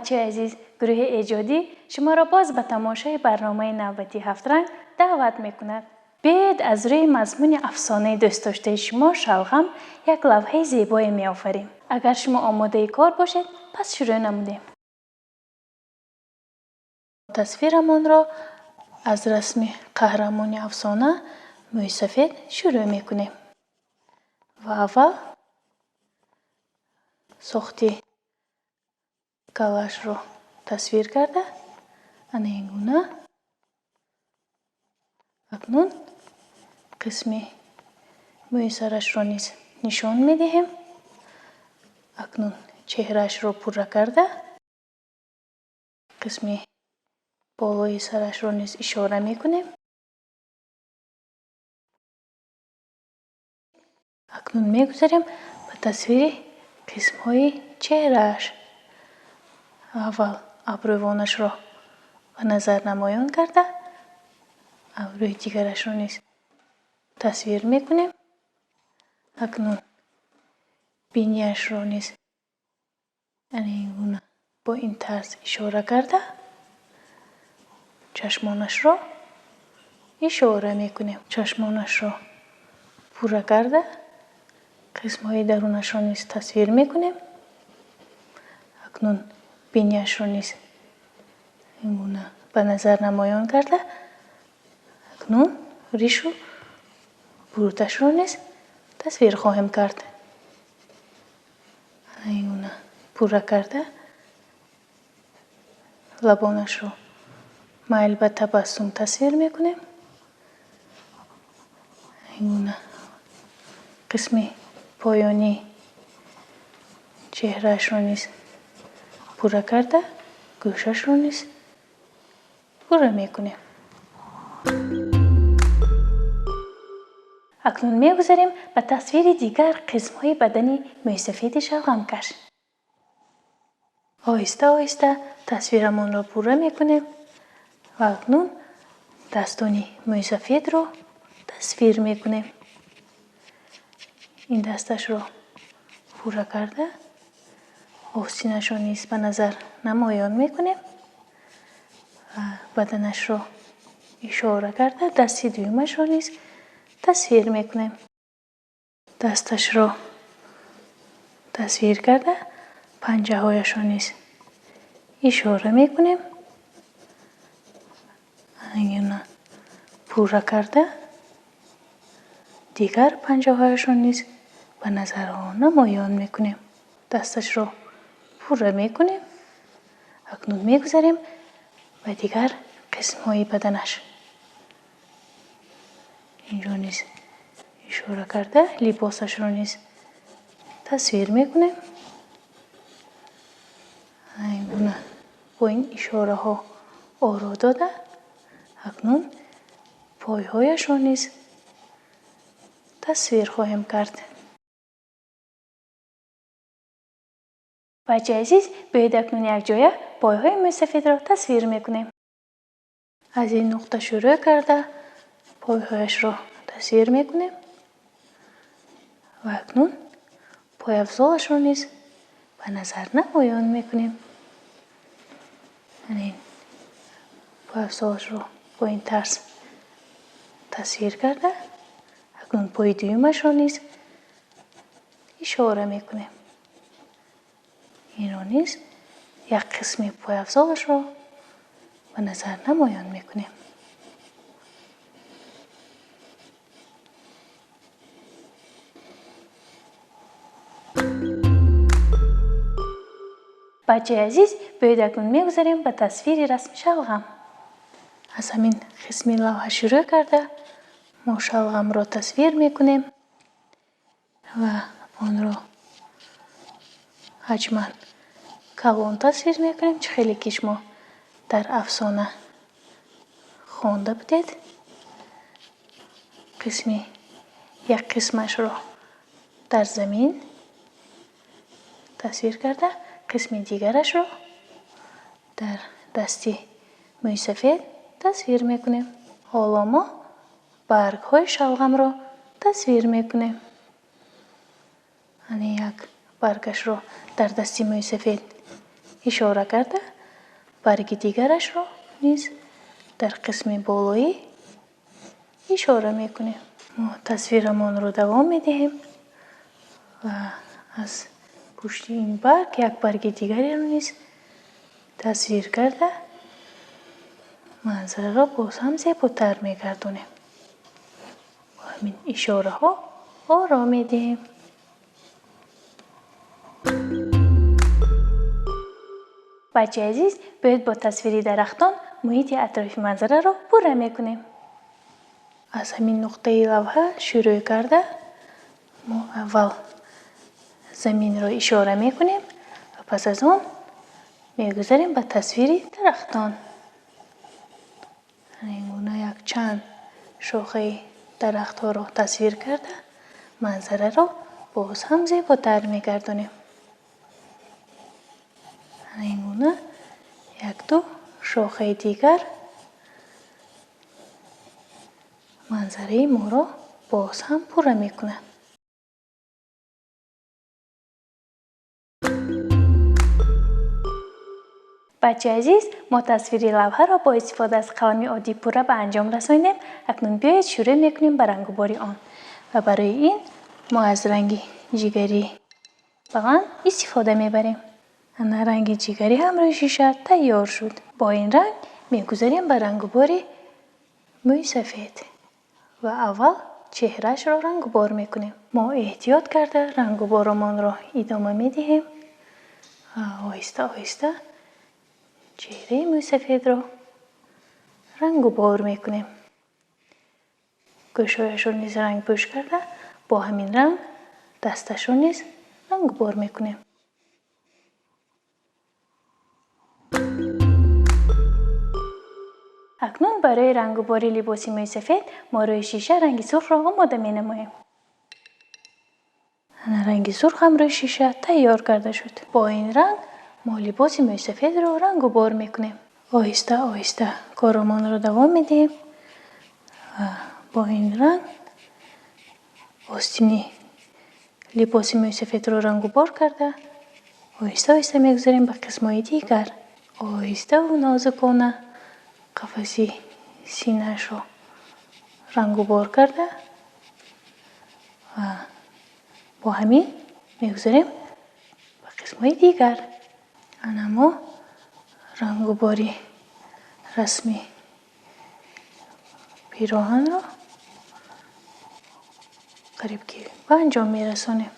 بچه عزیز، گروه ایجادی شما را باز به تماشای برنامه نوبتی هفت رنگ دعوت میکند. بیایید از روی مضمون افسانه دوست داشته شما شلغم یک لوحه زیبایی میآفریم. اگر شما آماده کار باشید پس شروع نمودیم. تصویرمان را از رسم قهرمان افسانه موی سفید شروع میکنیم و اول ساختی کلاش رو تصویر کرده این گونه. اکنون قسمی موی سرش را نیز نشان میدهیم. اکنون چهرهش را پوره کرده قسمی بالای سرش را نیز اشاره میکنیم. اکنون میگذاریم به تصویر قسم های چهرهش. اول ابروانش را به نظر نمایان کرده ابروی دیگرش را نیز تصویر میکنیم. اکنون بینیش را نیز این گونه با این طرز اشاره کرده چشمانش را اشاره میکنیم. چشمانش را پوره کرده قسم های درونش را نیز تصویر میکنیم. اکنون بینیش را نیز این گونه به نظر نمایان کرده اکنون ریش و بروتش را نیز تصویر خواهیم کرد. این گونه پوره کرده لبانش را مایل به تبسم تصویر میکنیم. این گونه قسم پایانی چهرهش را نیز پوره کرده گوشش را نیز پوره میکنیم. اکنون میگذاریم به تصویر دیگر قسم های بدنی موی سفید شلغم کش. آهسته آهسته تصویرمان را پوره میکنیم و اکنون دستان موی سفید را تصویر میکنیم. این دستش را پوره کرده آستینش را نیز به نظر نمایان میکنیم و بدنش را اشاره کرده دستی دویمش را نیز تصویر میکنیم. دستش را تصویر کرده پنجه هایش را نیز اشاره میکنیم. اینگونه پوره کرده دیگر پنجه هایش را نیز به نظر نمایان میکنیم. دستش را پوره میکنیم. اکنون میگذاریم و دیگر قسم های بدنش. اینجا نیز اشاره کرده لباسش را نیز تصویر میکنیم. اینگونه با این اشاره ها آرا داده اکنون پای هایش را نیز تصویر خواهیم کرد. بچه عزیز باید اکنون یک جایه پای های موی سفید را تصویر میکنیم. از این نقطه شروع کرده پای هایش را تصویر میکنیم و اکنون پای افزایش را نیز به نظر نمایان میکنیم. این پای افزایش را با این طرز تصویر کرده اکنون پای دویمش را نیز اشاره میکنیم. این را نیز یک قسمی پای افزایش را به نظر نمایان میکنیم. بچه عزیز باید اکنون میگذاریم به تصویر رسم شلغم. از همین قسم لوحه شروع کرده ما شلغم را تصویر میکنیم و آن را حتما کلان تصویر میکنیم چه خیلی که شما در افسانه خوانده بودید. یک قسمش را در زمین تصویر کرده قسم دیگرش را در دستی موی سفید تصویر میکنیم. حالا ما برگ های شلغم را تصویر میکنیم. یک برگش را در دستی موی سفید اشاره کرده برگ دیگرش رو نیز در قسم بالایی اشاره میکنیم. ما تصویرمان رو دوام میدهیم و از پشت این برگ یک برگ دیگری رو نیز تصویر کرده منظره را باز هم زیباتر میگردونیم. با همین اشاره ها آرام میدهیم. بچه عزیز، باید با تصویر درختان محیط اطراف منظره را پوره میکنیم. از همین نقطه لوحه شروع کرده ما اول زمین را اشاره میکنیم و پس از آن میگذاریم به تصویر درختان. اینگونه یک چند شاخه درخت ها را تصویر کرده منظره را باز هم زیباتر میگردونیم. اینگونه یک دو شاخه دیگر منظره ما را باز هم پوره میکنه. بچه عزیز، ما تصویر لوحه را با استفاده از قلم عادی پوره به انجام رساندیم. اکنون بیایید شروع میکنیم به رنگ‌وباری آن و برای این ما از رنگ جگری بلند استفاده میبریم. انا رنگ جگری همراه شیشه تیار شد. با این رنگ میگذاریم به رنگ‌وباری موی سفید و اول چهرهش را رنگ‌وبار میکنیم. ما احتیاط کرده رنگ‌وبارمان را ادامه میدهیم. آهسته آهسته چهره موی سفید را رنگ‌وبار میکنیم. گوشهایش را نیز رنگ پوش کرده با همین رنگ دستش را نیز رنگ‌وبار میکنیم. اکنون برای رنگ‌وباری لباس موی سفید ما روی شیشه رنگ سرخ را آماده می‌نماییم. رنگ سرخ هم روی شیشه تیار کرده شد. با این رنگ ما لباس موی سفید را رنگ‌وبار میکنیم. آهسته آهسته کارمان را دوام میدیم و با این رنگ آستین لباس موی سفید را رنگ‌وبار کرده آهسته آهسته میگذاریم به قسم‌های دیگر. آهسته و نازکانه قفس سینه‌اش را رنگ‌وبار کرده و با همین میگذاریم به قسم‌های دیگر. انا ما رنگ‌وباری رسمی پیراهن را قریب که به انجام میرسانیم.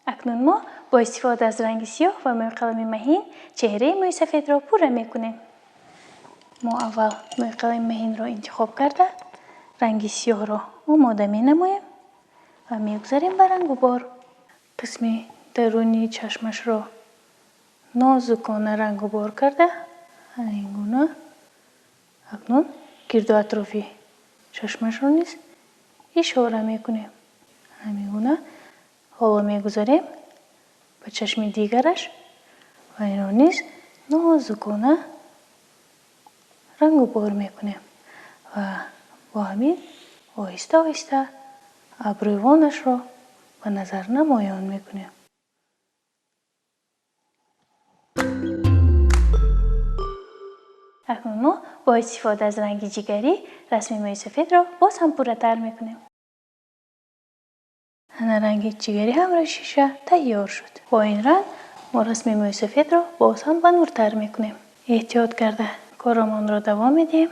اکنون ما با استفاده از رنگ سیاه و موی قلم مهین چهره موی سفید را پوره میکنیم. ما اول موی قلم مهین را انتخاب کرده رنگ سیاه را آماده مینماییم و میگذاریم به رنگ‌وبار. قسم درونی چشمش را نازکانه رنگ‌وبار کرده اینگونه اکنون گرد و اطراف چشمش را نیز اشاره میکنیم. همینگونه حالا میگذاریم به چشم دیگرش و این را نیز نازکانه رنگ‌وبار میکنیم و با همین آهسته آهسته ابروانش را به نظر نمایان میکنیم. اکنون ما با استفاده از رنگ جگری رسم موی سفید را باز هم پوره تر میکنیم. رنگ جگری هم روی شیشه تیار شد. با این رنگ ما رسم موی سفید را باز هم بنورتر میکنیم. احتیاط کرده کارمان را دوام میدیم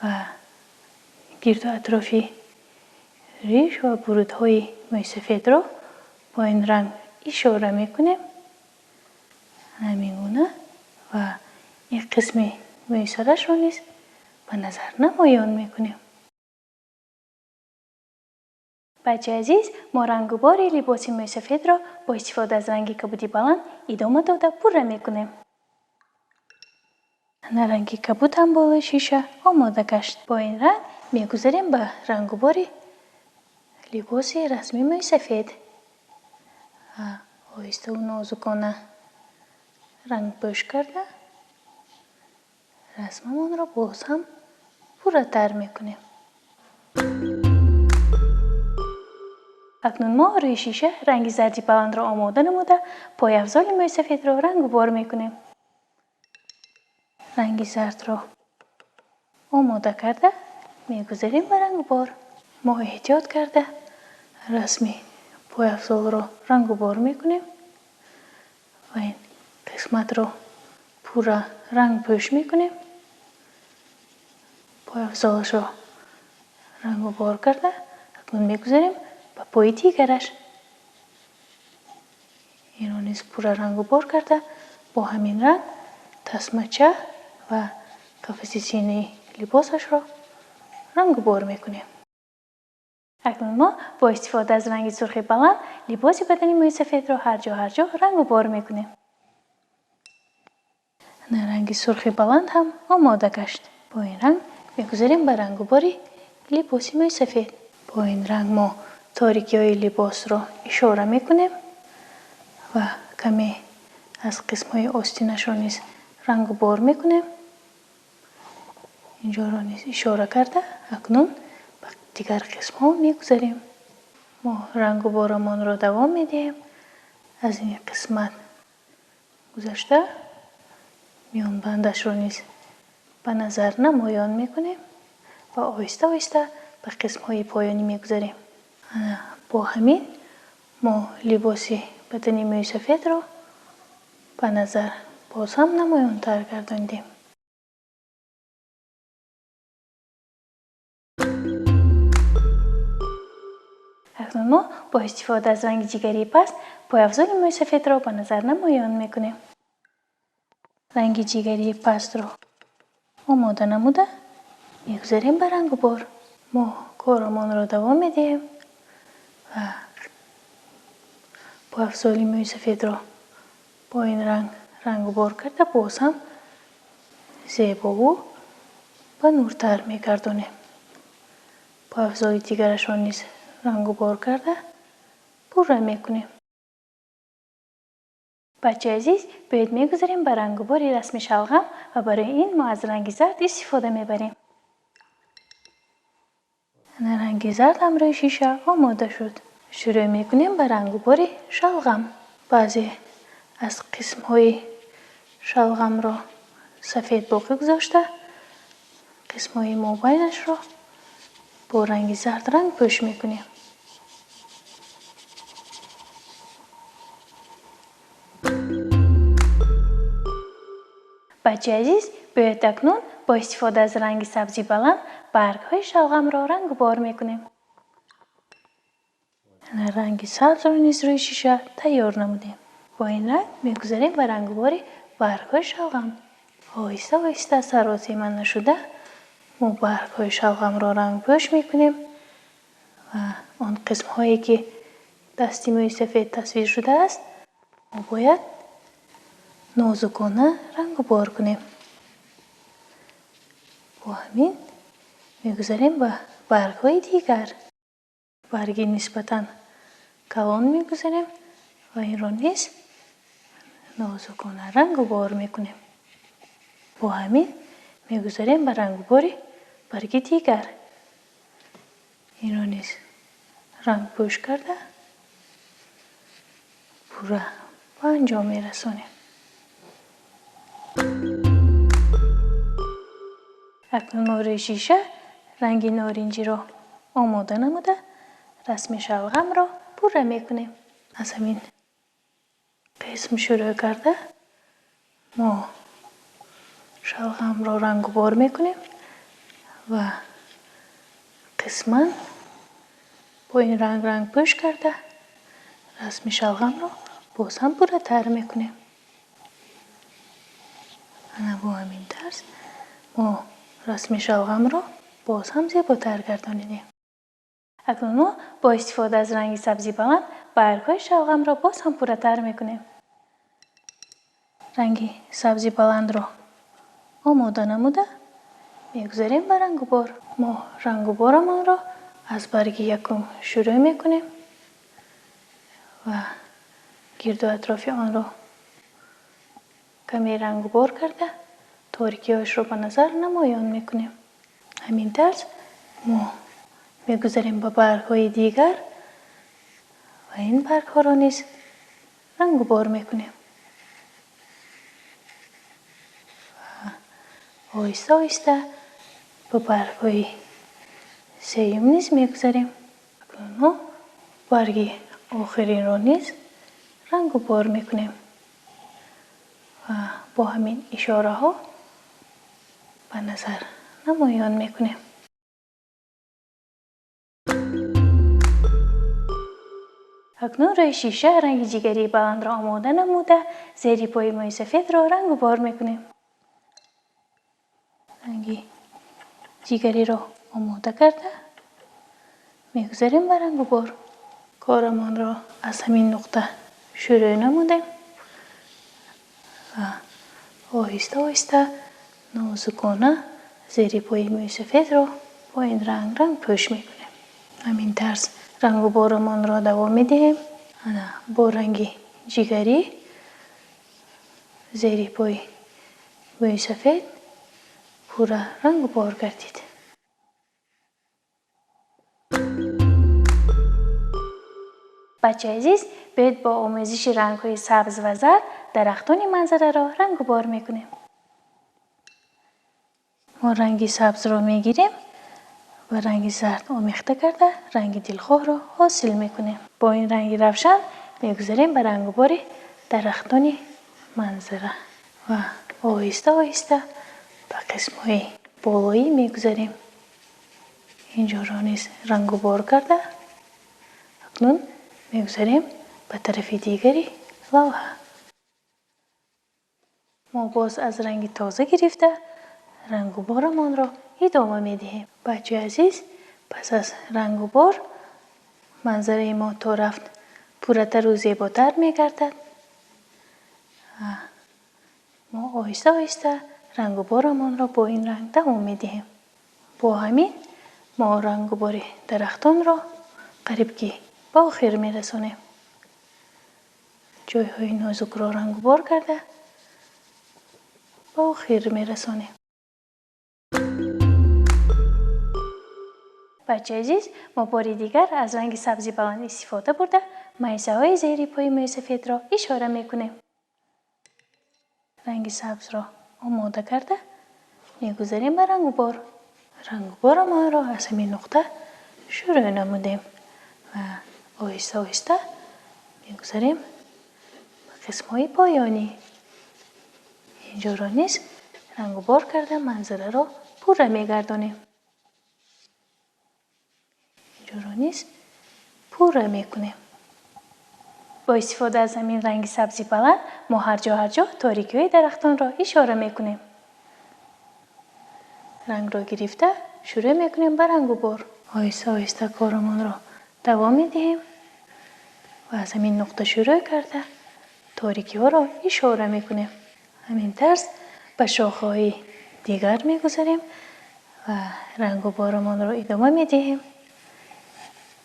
و گرد و اطراف ریش و برودهای موی سفید را با این رنگ اشاره میکنیم. همینگونه و این قسم موی سرش را نیز به نظر نمایان میکنیم. بچه عزیز، ما رنگ‌وبار لباس موی سفید را با استفاده از رنگ کبودی بلند ادامه داده پوره میکنیم. رنگ کبود هم بالای شیشه آماده گشت. با این رنگ میگذاریم به رنگ‌وبار لباس رسمی موی سفید. آهسته و نازکانه رنگ پوش کرده رسممان را باز هم پوره تر میکنیم. اکنون ما روی شیشه رنگ زردی بلند را آماده نموده پایافزال موی سفید را رنگ و بار میکنیم. رنگ زرد را آماده کرده میگذاریم به رنگ و بار. ما احتیاط کرده رسمی پایافزال را رنگ و بار میکنیم و این قسمت را پورا رنگ پوش میکنیم. پایافزالش را رنگ و بار کرده اکنون میگذاریم به پای دیگرش. این رو نیز پورا رنگ و بار کرده با همین رنگ تسمچه و قفس سینه لباسش را رنگ و بار میکنیم. اکنون ما با استفاده از رنگ سرخ بلند لباس بدنی موی سفید را هر جا رنگ و بار میکنیم. رنگ سرخ بلند هم آماده گشت. با این رنگ میگذاریم به رنگ و باری لباس موی سفید. با این رنگ ما تاریکی های لباس را اشاره میکنیم و کمی از قسم های آستینش را نیز رنگ و بار میکنیم. اینجا را نیز اشاره کرده اکنون به دیگر قسم ها میگذاریم. ما رنگ و بارمان را دوام میدیم. از این قسمت گذشته میان بندش را نیز به نظر نمایان میکنیم و آهسته آهسته به قسم های پایانی میگذاریم. با همین ما لباس بدنی موی سفید را به نظر باز هم نمایان تر گرداندیم. اکنون ما با استفاده از رنگ جگری پست پایافزال موی سفید را به نظر نمایان میکنیم. رنگ جگری پست را آماده نموده میگذاریم به رنگ و بار. ما کارمان را دوام میدیم و پایافزال موی سفید را با این رنگ و بار کرده باز هم زیبا و با نورتر میگردانیم. پایافزال دیگرش را نیز رنگ و بار کرده پورا میکنیم. بچه عزیز باید میگذاریم به رنگ و باری رسم شلغم و برای این ما از رنگ زرد استفاده میبریم. رنگ زرد هم روی شیشه آماده شد. شروع میکنیم به رنگ و باری شلغم. بعضی از قسم های شلغم را سفید باقی گذاشته قسم های مابینش را با رنگ زرد رنگ پوش میکنیم. بچه عزیز باید اکنون با استفاده از رنگ سبزی بلند برگ های شلغم را رنگ و بار میکنیم. رنگ سبز را نیز روی شیشه تیار نمودیم. با این رنگ میگذاریم به رنگ و باری برگ های شلغم. آهسته آهسته سراسیمه نشده ما برگ های شلغم را رنگ پوش میکنیم و آن قسم هایی که دستی موی سفید تصویر شده است ما باید نازکانه رنگ و بار کنیم. با همین میگذاریم به برگ های دیگر. برگی نسبتاً کلان میگذاریم و این را نیز نازکانه رنگ و بار میکنیم. با همین میگذاریم به رنگ و باری برگ دیگر. این را نیز رنگ پوش کرده پورا به انجام میرسانیم. اکنون ما روی شیشه رنگ نارنجی را آماده نموده رسم شلغم را پورا میکنیم. از همین قسم شروع کرده ما شلغم را رنگ و بار میکنیم و قسما با این رنگ پوش کرده رسم شلغم را باز هم پورا تر میکنیم. با همین طرز ما رسم شلغم را باز هم زیباتر گردانیدیم. اکنون ما با استفاده از رنگ سبزی بلند برگ های شلغم را باز هم پورا تر میکنیم. رنگ سبزی بلند را آماده نموده میگذاریم به رنگ و بار. ما رنگ و بارمان را از برگ یکم شروع میکنیم و گرد و اطراف آن را کمی رنگ و بار کرده تاریکی هاش را به نظر نمایان میکنیم. همین طرز ما میگذاریم به برگ های دیگر این برگ ها را نیز رنگ و بار میکنیم. و آهسته آهسته به برگ های سوم نیز میگذاریم. ما برگ آخرین را نیز رنگ و بار میکنیم و با همین اشاره ها به نظر نمایان میکنیم. اکنون روی شیشه رنگ جگری بلند را آماده نموده زیر پای مای سفید را رنگ و بار میکنیم. رنگ جگری را آماده کرده میگذاریم به رنگ و بار. کارمان را از همین نقطه شروع نمودیم و آهسته آهسته نازکانه زیر پای موی سفید را با این رنگ پوش میکنیم. همین طرز رنگ و بارمان را دوام میدهیم. با رنگ جگری زیر پای موی سفید پورا رنگ و بار گردید. بچه عزیز، باید با آمیزش رنگ های سبز و زرد درختان منظره را رنگ و بار میکنیم. ما رنگ سبز را میگیریم و رنگ زرد آمیخته کرده رنگ دلخواه را حاصل میکنیم. با این رنگ روشن میگذاریم به رنگ و بار درختان منظره و آهسته آهسته به قسم های بالایی میگذاریم. اینجا را نیز رنگ و بار کرده اکنون میگذاریم به طرف دیگری لوحه. ما باز از رنگ تازه گرفته رنگ و بارمان را ادامه میدهیم. بچه عزیز، پس از رنگ و بار منظره ما تا رفت پورتر و زیباتر میگردد. ما آهسته آهسته رنگ و بارمان را با این رنگ دوام میدهیم. با همین ما رنگ و بار درختان را قریب که به آخر میرسانیم. جای های نازک را رنگ و بار کرده به آخر میرسانیم. بچه عزیز، ما بار دیگر از رنگ سبزی بلند استفاده برده مایسه های زیر پای موی سفید را اشاره میکنیم. رنگ سبز را آماده کرده میگذاریم به رنگ و بار. رنگ و بار ما را از همین نقطه شروع نمودیم و آهسته آهسته میگذاریم به قسم های پایانی. اینجا را نیز رنگ و بار کرده منظره را پوره میگردانیم. اینجا را نیز پوره میکنیم. با استفاده از همین رنگ سبزی بلند ما هر جا تاریکی های درختان را اشاره میکنیم. رنگ را گرفته شروع میکنیم به رنگ و بار. آهسته آهسته کارمان را دوام میدهیم و از همین نقطه شروع کرده تاریکی ها را اشاره میکنیم. همین طرز به شاخه های دیگر میگذاریم و رنگ و بارمان را ادامه میدهیم.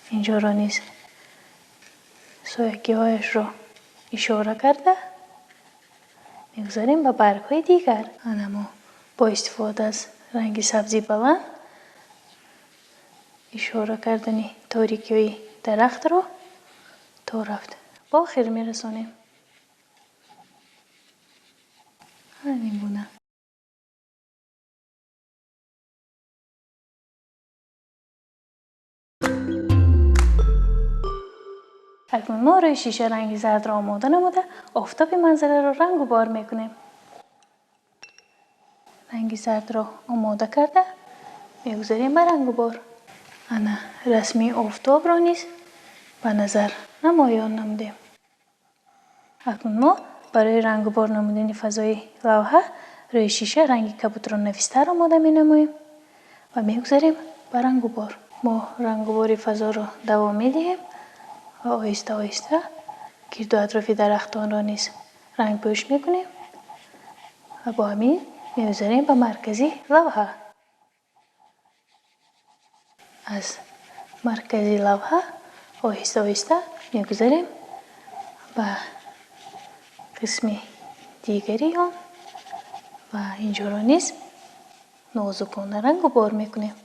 اینجا را نیز سایگی هایش را اشاره کرده میگذاریم به برگ های دیگر. ما با استفاده از رنگ سبزی بلند اشاره کردن تاریکی های درخت را تا رفت با آخر میرسانیم. همین گونه. اکنون ما روی شیشه رنگ زرد را آماده نموده آفتاب منظره را رنگ و بار میکنیم. رنگ زرد را آماده کرده میگذاریم به رنگ و بار. رسمی آفتاب را نیز به نظر نمایان نمودیم. اکنون ما برای رنگ و بار نمودن فضای لوحه روی شیشه رنگ کبوتر را نویسته را آماده می نماییم و میگذاریم به رنگ و بار. ما رنگ و بار فضا را دوام میدهیم و آهسته آهسته گرد و اطراف درختان را نیز رنگ پوش میکنیم و با همین میگذاریم به مرکزی لوحه. از مرکزی لوحه آهسته آهسته میگذاریم به قسم دیگری آن و اینجا را نیز نازکانه رنگ و بار میکنیم.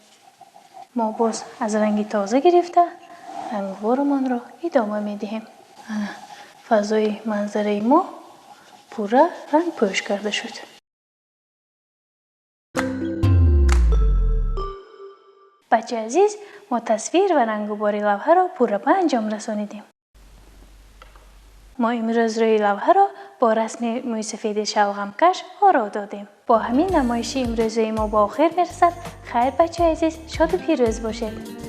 ما باز از رنگ تازه گرفته رنگوارمان را ادامه میدهیم. فضای منظره ما پورا رنگ پوش کرده شد. بچه عزیز، ما تصویر و رنگواری لوحه را پورا به انجام رسانیدیم. ما امروز روی لوحه را با رسم موی سفید شلغمکش آرا دادیم. با همین نمایش امروزی ما با آخر میرسد. خیر بچه عزیز، شاد و پیروز باشید.